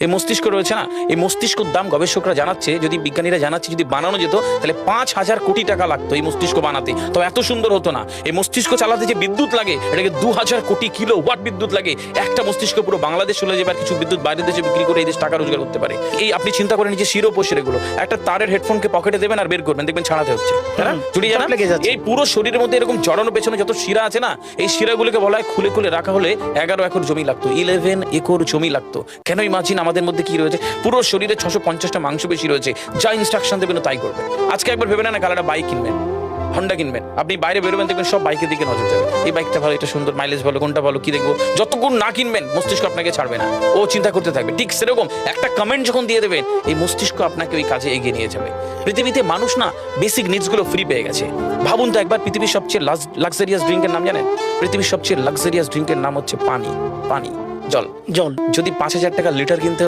এই মস্তিষ্ক রয়েছে না, এই মস্তিষ্কর দাম গবেষকরা জানাচ্ছে, যদি বিজ্ঞানীরা জানাচ্ছে, যদি বানানো যেত তাহলে 5,000 কোটি টাকা লাগতো এই মস্তিষ্ক বানাতে, তো এত সুন্দর হতো না। এই মস্তিষ্ক চালাতে যে বিদ্যুৎ লাগে এটাকে 2,000 কোটি কিলো ওয়াট বিদ্যুৎ লাগে। একটা মস্তিষ্ক পুরো বাংলাদেশ চলে যাবে, আর কিছু বিদ্যুৎ বাইরের দেশে বিক্রি করে এই দেশ টাকা রোজগার করতে পারে। এই আপনি চিন্তা করেন যে শিরোপশিরাগুলো, একটা তারের হেডফোনকে পকেটে দেবেন আর বের করবেন, দেখবেন ছাড়াতে হচ্ছে, তাই না? জড়িয়ে জানা এই পুরো শরীরের মধ্যে এরকম জড়ানো পেছনে যত শিরা আছে না, এই শিরাগুলোকে বলা হয় খুলে খুলে রাখা হলে 11 একর জমি লাগতো, 11 একর জমি লাগতো। কেন ইমাজিন আমাদের মধ্যে কি রয়েছে, পুরো শরীরে 650টা মাংসপেশি রয়েছে, যা ইনস্ট্রাকশন দেবেন তাই করবে। আজকে একবার ভেবে না কাল একটা বাইক কিনবেন, হন্ডা কিনবেন, আপনি বাইরে বেরোবেন দেখবেন সব বাইকের দিকে নজর যাবে, এই বাইকটা ভালো, এটা সুন্দর, মাইলেজ ভালো, কোনটা ভালো, কি দেখবো। যতক্ষণ না কিনবেন মস্তিষ্ক আপনাকে ছাড়বে না, ও চিন্তা করতে থাকবে। ঠিক সেরকম একটা কমেন্ট যখন দিয়ে দেবেন, এই মস্তিষ্ক আপনাকে ওই কাজে এগিয়ে নিয়ে যাবে। পৃথিবীতে মানুষ না বেসিক নিডসগুলো ফ্রি পেয়ে গেছে। ভাবুন তো একবার, পৃথিবীর সবচেয়ে লাক্সারিয়াস ড্রিঙ্কের নাম জানেন? পৃথিবীর সবচেয়ে লাক্সারিয়াস ড্রিঙ্কের নাম হচ্ছে পানি, পানি, জল। জল যদি 5,000 টাকা লিটার কিনতে